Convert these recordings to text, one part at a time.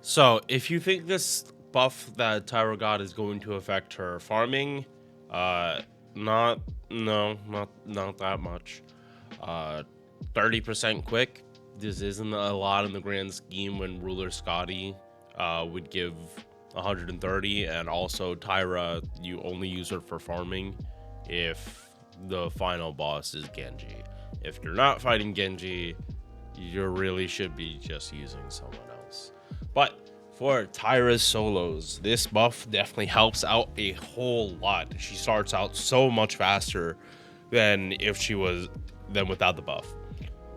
So, if you think this buff that Taira got is going to affect her farming, uh, not, no, not that much. Uh, 30% quick. This isn't a lot in the grand scheme when Ruler Scotty, would give 130, and also Taira, you only use her for farming if the final boss is Genji. If you're not fighting Genji, you really should be just using someone else. But for Taira's solos, this buff definitely helps out a whole lot. She starts out so much faster than without the buff.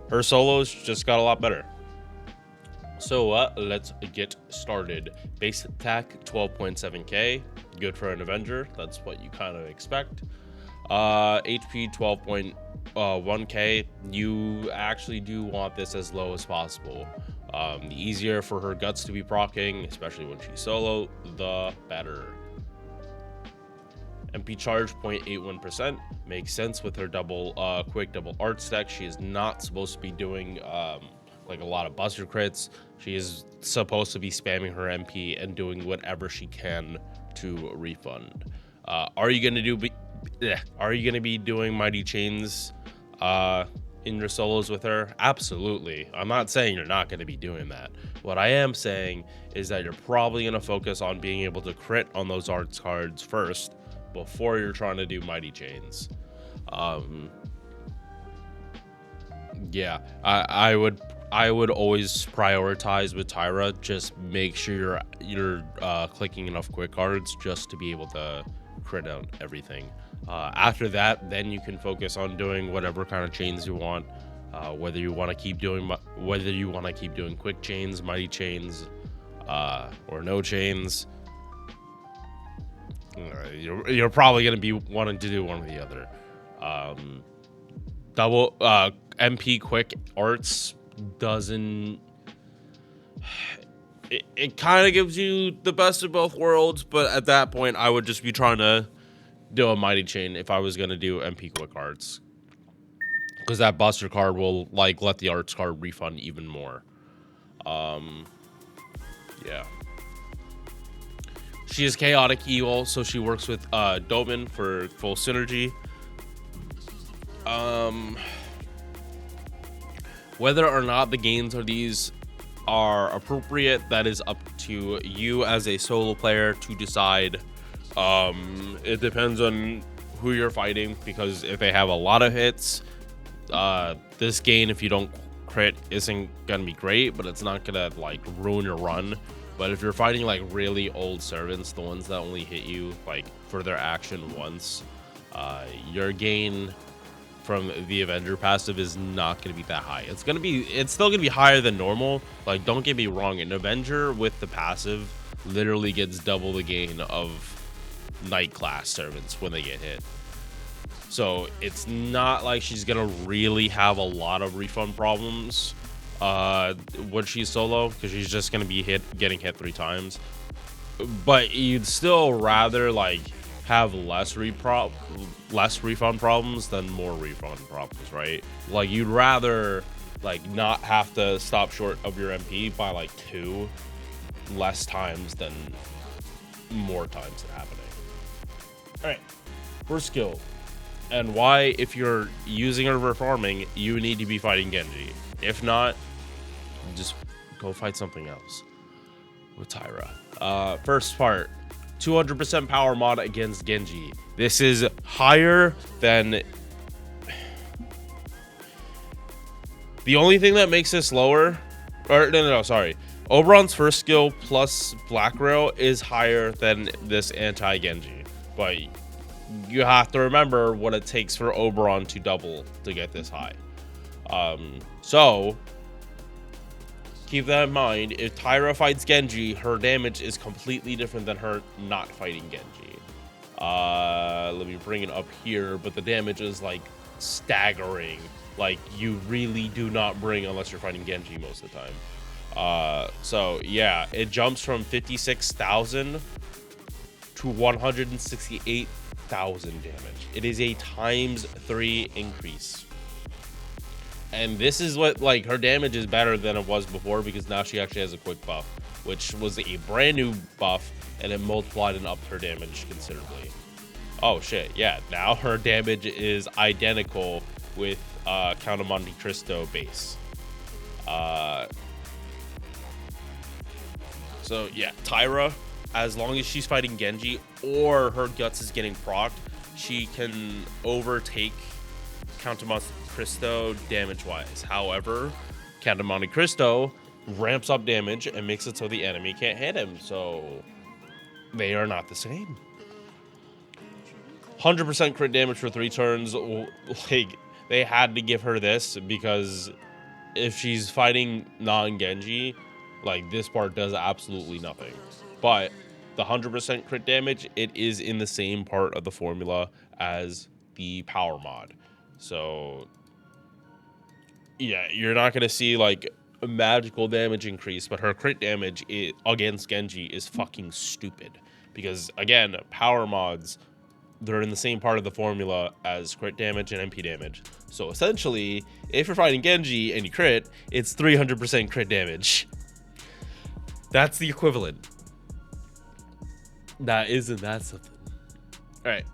Her solos just got a lot better. So let's get started. Base attack 12.7k, good for an Avenger. That's what you kind of expect. HP 12.1k. You actually do want this as low as possible. The easier for her guts to be proccing, especially when she's solo, the better. MP charge 0.81%, makes sense with her quick double art stack. She is not supposed to be doing like a lot of buster crits. She is supposed to be spamming her MP and doing whatever she can to refund. Are you gonna be doing mighty chains in your solos with her? Absolutely. I'm not saying you're not going to be doing that. What I am saying is that you're probably going to focus on being able to crit on those arts cards first before you're trying to do mighty chains. Yeah, I would always prioritize with Taira. Just make sure you're clicking enough quick cards just to be able to crit out everything. After that, then you can focus on doing whatever kind of chains you want. Whether you want to keep doing quick chains, mighty chains, or no chains. You're probably going to be wanting to do one or the other. Double MP quick arts doesn't. It kind of gives you the best of both worlds, but at that point, I would just be trying to do a mighty chain if I was gonna do MP quick arts, because that buster card will like let the arts card refund even more. Yeah. She is chaotic evil, so she works with Doman for full synergy. Whether or not the gains of these are appropriate, that is up to you as a solo player to decide. It depends on who you're fighting, because if they have a lot of hits, this gain, if you don't crit, isn't gonna be great, but it's not gonna like ruin your run. But if you're fighting like really old servants, the ones that only hit you like for their action once, your gain from the Avenger passive is not going to be that high. It's still going to be higher than normal. Like, don't get me wrong, an Avenger with the passive literally gets double the gain of Knight class servants when they get hit. So it's not like she's going to really have a lot of refund problems when she's solo, because she's just going to be getting hit 3 times. But you'd still rather like have less refund problems than more refund problems, right? Like, you'd rather like not have to stop short of your MP by like 2 less times than more times happening. All right, first skill, and why, if you're using her for farming, you need to be fighting Genji. If not, just go fight something else with Taira. First part, 200% power mod against Genji. This is higher than... The only thing that makes this lower... sorry. Oberon's first skill plus Black Rail is higher than this anti-Genji. But you have to remember what it takes for Oberon to double to get this high. So... keep that in mind. If Taira fights Genji, her damage is completely different than her not fighting Genji. Let me bring it up here, but the damage is like staggering. Like, you really do not bring unless you're fighting Genji most of the time. So yeah, it jumps from 56,000 to 168,000 damage. It is a ×3 increase. And this is what, like, her damage is better than it was before, because now she actually has a quick buff. which was a brand new buff, and it multiplied and upped her damage considerably. Oh shit, yeah, now her damage is identical with Count of Monte Cristo base. So yeah, Taira, as long as she's fighting Genji or her guts is getting procced, she can overtake Count of Monte Cristo damage-wise. However, Count of Monte Cristo ramps up damage and makes it so the enemy can't hit him, so they are not the same. 100% crit damage for 3 turns. Like, they had to give her this because if she's fighting non-Genji, like, this part does absolutely nothing. But the 100% crit damage, it is in the same part of the formula as the power mod. So yeah, you're not going to see like a magical damage increase, but her crit damage against Genji is fucking stupid. Because again, power mods, they're in the same part of the formula as crit damage and MP damage. So essentially, if you're fighting Genji and you crit, it's 300% crit damage. That's the equivalent. Isn't that something? All right.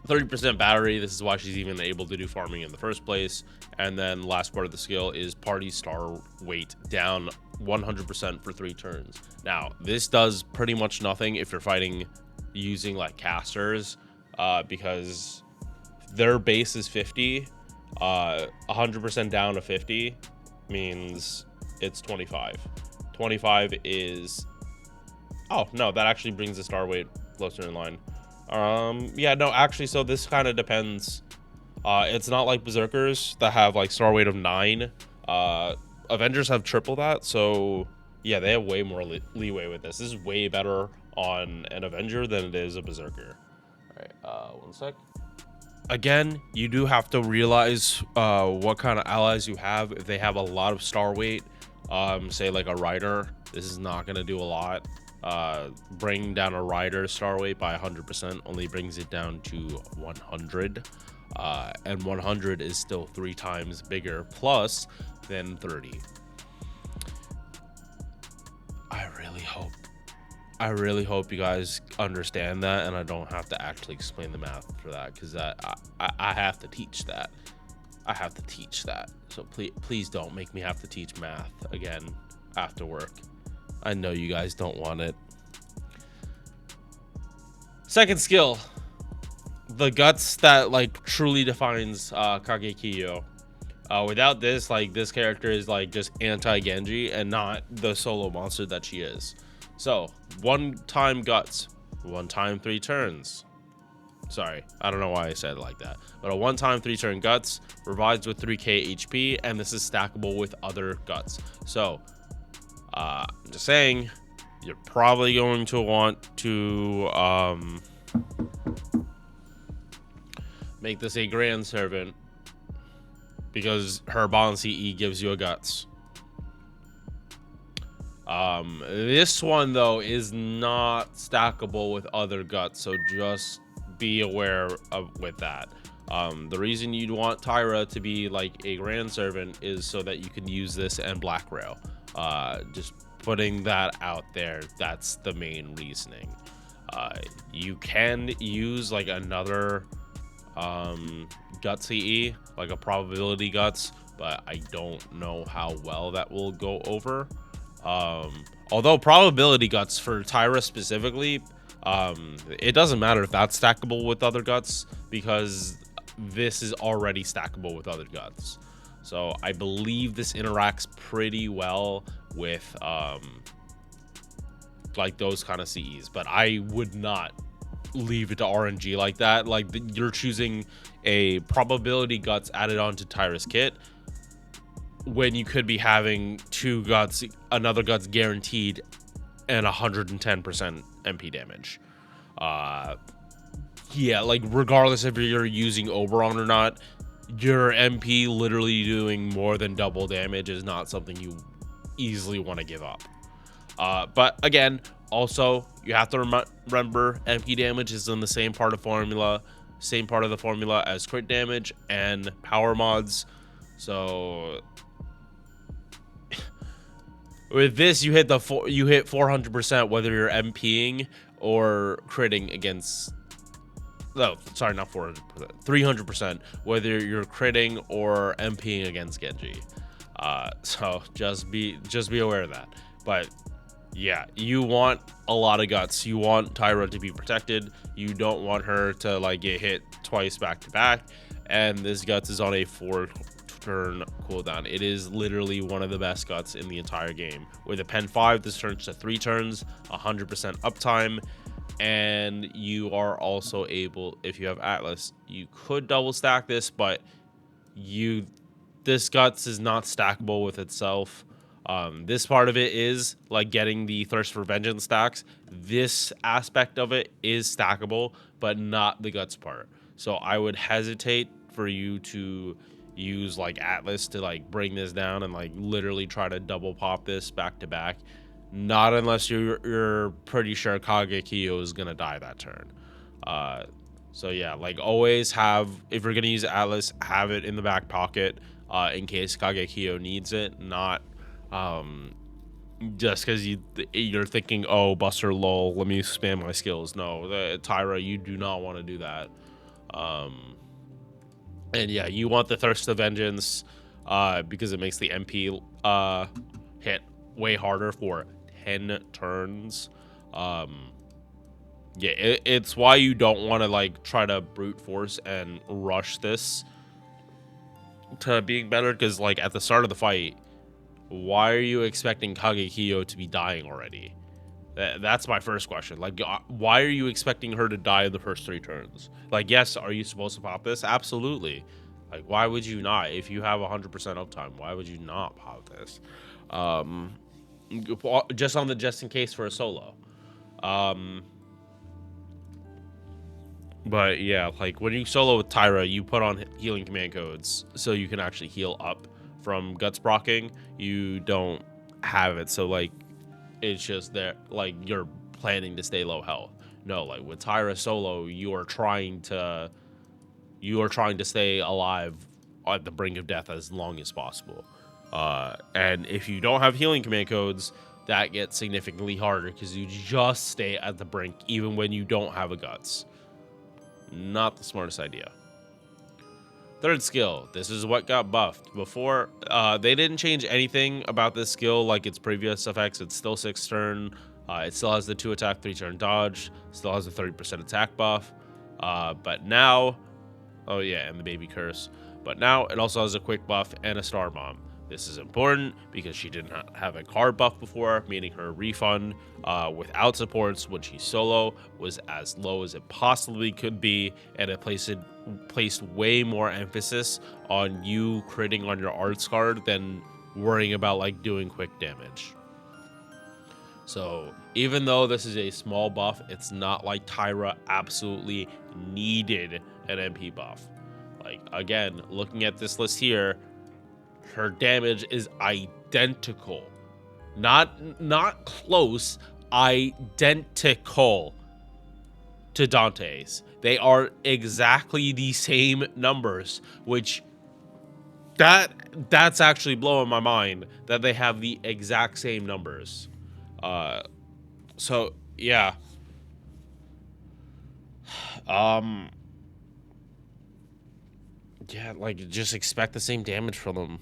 30% battery. This is why she's even able to do farming in the first place. And then last part of the skill is party star weight down 100% for 3 turns. Now, this does pretty much nothing if you're fighting using like casters, because their base is 50. 100% down to 50 means it's 25. 25 is, oh no, that actually brings the star weight closer in line. Yeah, no, actually, so this kind of depends. It's not like Berserkers that have like star weight of 9. Avengers have triple that, so yeah, they have way more leeway with this. This is way better on an Avenger than it is a Berserker. All right, 1 sec. Again, you do have to realize what kind of allies you have. If they have a lot of star weight, say like a Rider, this is not going to do a lot. Bringing down a Rider star weight by 100% only brings it down to 100. And 100 is still 3 times bigger plus than 30. I really hope you guys understand that, and I don't have to actually explain the math for that, because I have to teach that. So please don't make me have to teach math again after work. I know you guys don't want it. Second skill, the guts that like truly defines Kagekiyo. Without this, like, this character is like just anti-Genji and not the solo monster that she is. So 1 time guts, 1 time 3 turns. Sorry, I don't know why I said it like that, but a 1 time 3 turn guts revives with 3k HP, and this is stackable with other guts. So I'm just saying, you're probably going to want to make this a Grand Servant, because her bond CE gives you a guts. This one though is not stackable with other guts, so just be aware of with that. The reason you'd want Taira to be like a Grand Servant is so that you can use this and Black Rail. Just putting that out there, that's the main reasoning. You can use like another guts CE, like a probability guts, but I don't know how well that will go over. Although probability guts for Taira specifically, it doesn't matter if that's stackable with other guts, because this is already stackable with other guts. So I believe this interacts pretty well with like those kind of CEs, but I would not leave it to RNG like that. Like, you're choosing a probability guts added onto Taira's kit when you could be having 2 guts, another guts guaranteed, and 110% MP damage. Yeah, like, regardless if you're using Oberon or not, your MP literally doing more than double damage is not something you easily want to give up. But again, also, you have to remember MP damage is in the same part of the formula as crit damage and power mods. So With this, you hit 400% whether you're MPing or critting against. No, sorry, not 400%, 300% whether you're critting or MPing against Genji. So just be aware of that. But yeah, you want a lot of guts. You want Taira to be protected. You don't want her to like get hit twice back to back. And this guts is on a 4-turn cooldown. It is literally one of the best guts in the entire game. With a pen 5, this turns to 3 turns, 100% uptime. And you are also able, if you have Atlas, you could double stack this, but this guts is not stackable with itself. This part of it is like getting the Thirst for Vengeance stacks. This aspect of it is stackable, but not the guts part. So I would hesitate for you to use like Atlas to like bring this down and like literally try to double pop this back to back. Not unless you're pretty sure Kagekiyo is gonna die that turn. So yeah, like always have, if you're gonna use Atlas, have it in the back pocket in case Kagekiyo needs it. Not just because you're thinking, oh, Buster lol, let me spam my skills. No, Taira, you do not want to do that. And yeah, you want the Thirst of Vengeance because it makes the MP hit way harder for 10 turns. Yeah, it's why you don't want to like try to brute force and rush this to being better, because like at the start of the fight, why are you expecting Kagekiyo to be dying already? That's my first question. Like, why are you expecting her to die in the first 3 turns? Like, yes, are you supposed to pop this? Absolutely. Like, why would you not? If you have 100% uptime, why would you not pop this? Just in case for a solo. But yeah, like when you solo with Taira, you put on healing command codes so you can actually heal up from guts procking. You don't have it, so like it's just there, like you're planning to stay low health. No, like with Taira solo, you are trying to stay alive at the brink of death as long as possible. And if you don't have healing command codes, that gets significantly harder because you just stay at the brink even when you don't have a guts. Not the smartest idea. Third skill. This is what got buffed. Before, they didn't change anything about this skill like its previous effects. It's still 6 turn. It still has the 2 attack, 3 turn dodge. Still has a 30% attack buff. But now, oh yeah, and the baby curse. But now it also has a quick buff and a star bomb. This is important because she did not have a card buff before, meaning her refund without supports when she's solo was as low as it possibly could be, and it placed way more emphasis on you critting on your arts card than worrying about like doing quick damage. So even though this is a small buff, it's not like Taira absolutely needed an MP buff. Like again, looking at this list here, her damage is identical. Not close, identical to Dantes. They are exactly the same numbers, which that's actually blowing my mind that they have the exact same numbers. So yeah. Yeah, like just expect the same damage from them.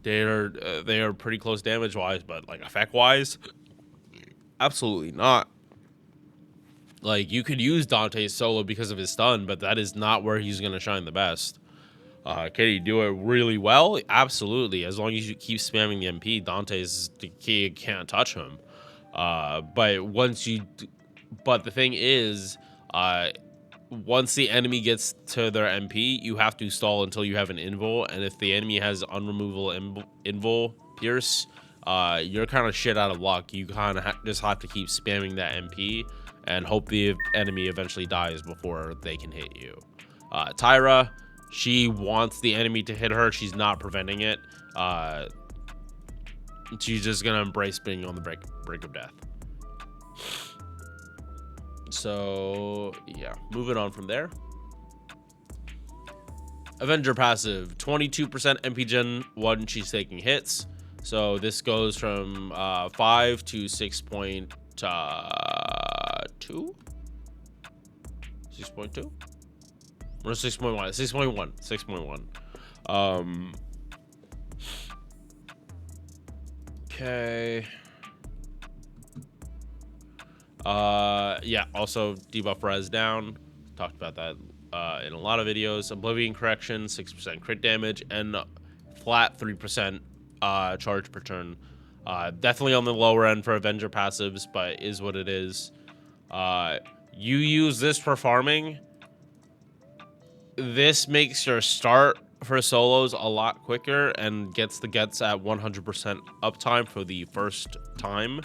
They are pretty close damage wise, but like effect wise, absolutely not. Like you could use Dante's solo because of his stun, but that is not where he's gonna shine the best. Can he do it really well? Absolutely. As long as you keep spamming the MP, Dante's the key can't touch him. But the thing is, once the enemy gets to their MP, you have to stall until you have an invul, and if the enemy has unremovable invul pierce, you're kind of shit out of luck. You kind of just have to keep spamming that MP and hope the enemy eventually dies before they can hit you. Taira, she wants the enemy to hit her. She's not preventing it. She's just gonna embrace being on the brink of death. So yeah, moving on from there. Avenger passive, 22% MP gen 1, she's taking hits. So this goes from 5 to 6.2. 6.2 or 6.1. 6.1. Okay. Yeah, also debuff res down. Talked about that in a lot of videos. Oblivion correction, 6% crit damage, and flat 3% charge per turn. Definitely on the lower end for Avenger passives, but is what it is. You use this for farming. This makes your start for solos a lot quicker and gets the guts at 100% uptime for the first time.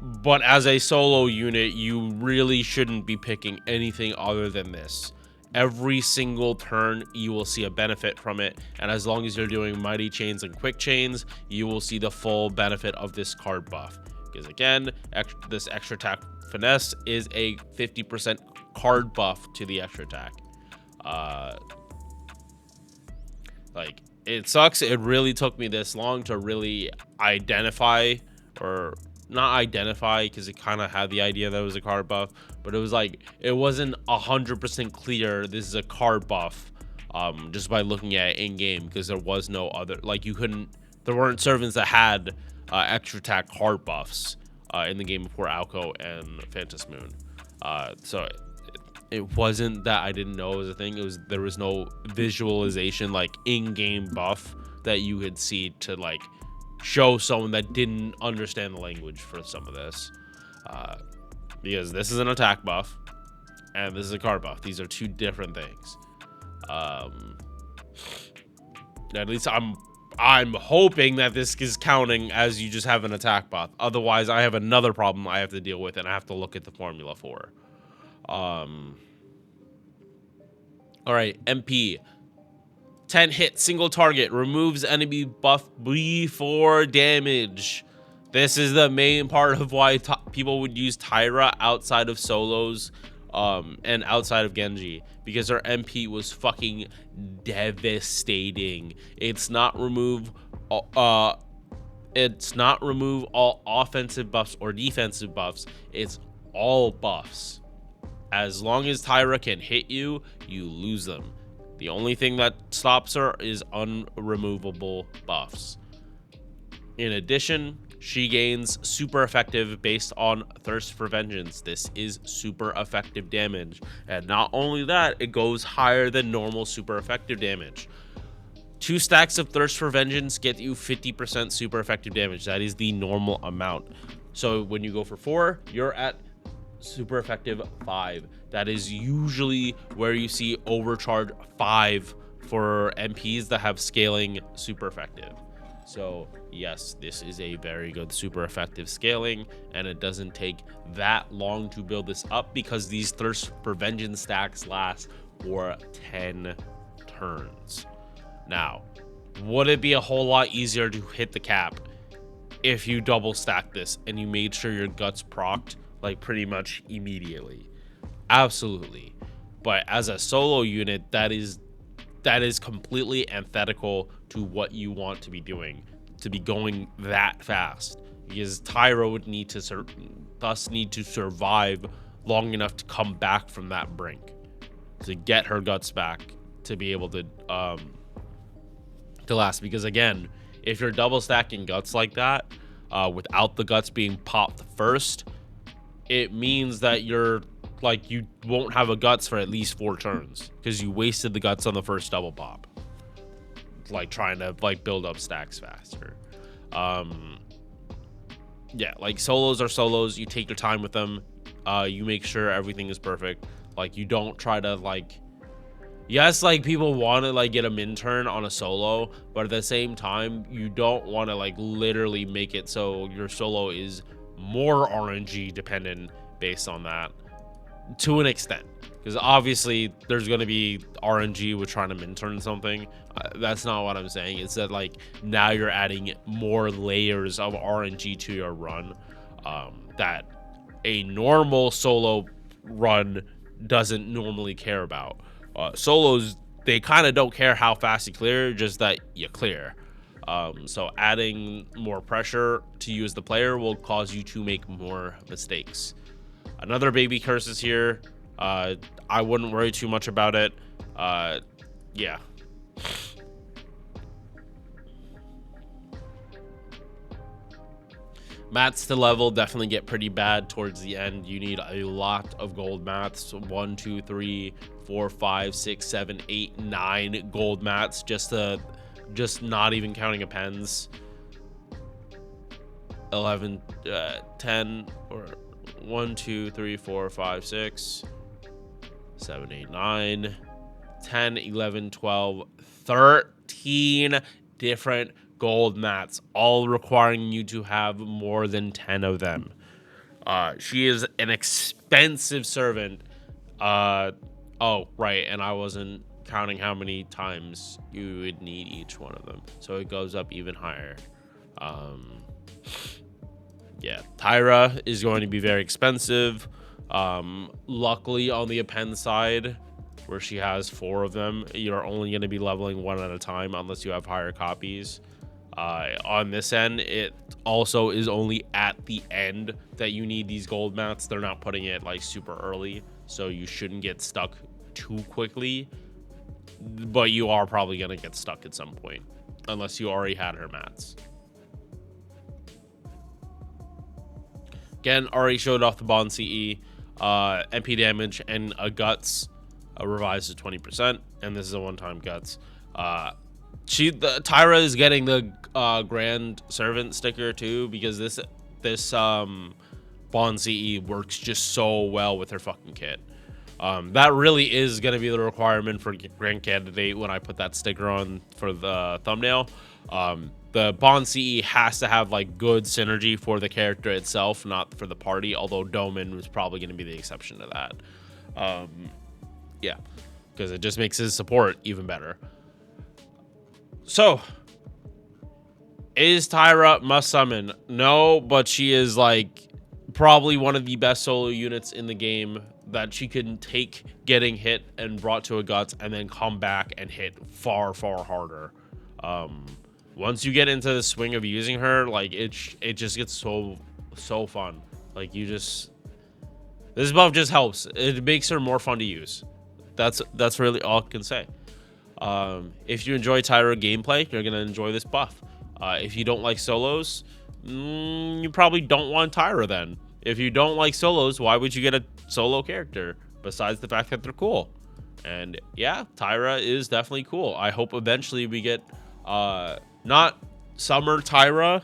But as a solo unit, you really shouldn't be picking anything other than this. Every single turn, you will see a benefit from it. And as long as you're doing mighty chains and quick chains, you will see the full benefit of this card buff. Because again, this extra attack finesse is a 50% card buff to the extra attack. Like, it sucks. It really took me this long to really identify, or not identify, because it kind of had the idea that it was a card buff, but it was like, it wasn't 100% clear this is a card buff just by looking at it in game, because there was no other, like, there weren't servants that had extra attack card buffs in the game before Alco and Phantom Moon. So it wasn't that I didn't know it was a thing. There was no visualization, like in-game buff that you could see to like show someone that didn't understand the language for some of this, because this is an attack buff and this is a card buff. These are two different things. At least I'm hoping that this is counting as you just have an attack buff. Otherwise, I have another problem I have to deal with, and I have to look at the formula for. All right, MP. 10 hit, single target, removes enemy buff before damage. This is the main part of why people would use Taira outside of solos and outside of Genji, because her MP was fucking devastating. It's not remove all offensive buffs or defensive buffs. It's all buffs. As long as Taira can hit you, you lose them. The only thing that stops her is unremovable buffs. In addition, she gains super effective based on Thirst for Vengeance. This is super effective damage. And not only that, it goes higher than normal super effective damage. 2 stacks of Thirst for Vengeance get you 50% super effective damage. That is the normal amount. So when you go for 4, you're at super effective 5. That is usually where you see overcharge 5 for MPs that have scaling super effective. So yes, this is a very good super effective scaling, and it doesn't take that long to build this up because these Thirst for Vengeance stacks last for 10 turns. Now, would it be a whole lot easier to hit the cap if you double stack this and you made sure your guts procced like pretty much immediately? Absolutely. But as a solo unit, that is completely antithetical to what you want to be doing, to be going that fast, because Taira would need to survive long enough to come back from that brink, to get her guts back, to be able to last. Because again, if you're double stacking guts like that without the guts being popped first, it means that you won't have a guts for at least 4 turns because you wasted the guts on the first double pop, like trying to build up stacks faster. Yeah, like solos are solos. You take your time with them. You make sure everything is perfect. Like, you don't try to yes, people want to get a min turn on a solo, but at the same time, you don't want to literally make it so your solo is more RNG dependent based on that, to an extent, because obviously there's going to be RNG with trying to min turn something. That's not what I'm saying. It's that now you're adding more layers of RNG to your run that a normal solo run doesn't normally care about. Solos, they kind of don't care how fast you clear, just that you clear. So adding more pressure to you as the player will cause you to make more mistakes. Another baby curse is here. I wouldn't worry too much about it. Yeah. Mats to level definitely get pretty bad towards the end. You need a lot of gold mats. 1, 2, 3, 4, 5, 6, 7, 8, 9 gold mats just not even counting appends. 11, 10, or 1, 2, 3, 4, 5, 6, 7, 8, 9, 10, 11, 12, 13 different gold mats, all requiring you to have more than 10 of them. She is an expensive servant. Oh, right, and I wasn't counting how many times you would need each one of them, so it goes up even higher. Yeah, Taira is going to be very expensive. Luckily, on the append side, where she has 4 of them, you're only going to be leveling 1 at a time unless you have higher copies. On this end, it also is only at the end that you need these gold mats. They're not putting it like super early, so you shouldn't get stuck too quickly, but you are probably going to get stuck at some point unless you already had her mats. Again, already showed off the Bond CE, MP damage, and a guts revised to 20%, and this is a one-time guts. Taira is getting the Grand Servant sticker too, because this Bond CE works just so well with her fucking kit. That really is going to be the requirement for Grand Candidate when I put that sticker on for the thumbnail. The Bond CE has to have like good synergy for the character itself, not for the party, although Doman was probably going to be the exception to that. Yeah, because it just makes his support even better. So, is Taira must summon? No, but she is like probably one of the best solo units in the game, that she can take getting hit and brought to a guts and then come back and hit far harder. Once you get into the swing of using her, like it just gets so fun. Like this buff just helps. It makes her more fun to use. That's really all I can say. If you enjoy Taira gameplay, you're gonna enjoy this buff. If you don't like solos, you probably don't want Taira then. If you don't like solos, why would you get a solo character besides the fact that they're cool? And yeah, Taira is definitely cool. I hope eventually we get not summer Taira,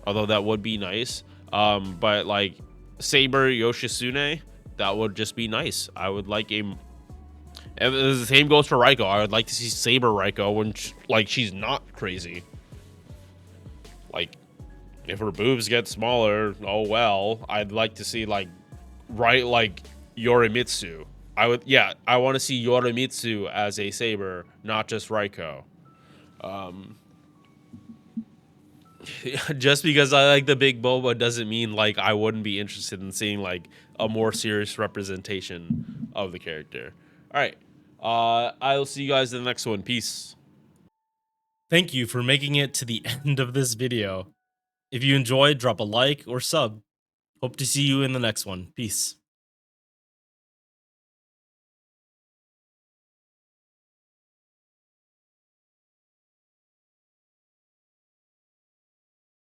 although that would be nice, but like Saber Yoshitsune, that would just be nice. I would like and the same goes for Raiko. I would like to see Saber Raiko when she's not crazy. Like, if her boobs get smaller, oh well. I'd like to see like Yorimitsu. I want to see Yorimitsu as a Saber, not just Raiko. Just because I like the big boba doesn't mean like I wouldn't be interested in seeing like a more serious representation of the character. All right. I'll see you guys in the next one. Peace. Thank you for making it to the end of this video. If you enjoyed, drop a like or sub. Hope to see you in the next one. Peace.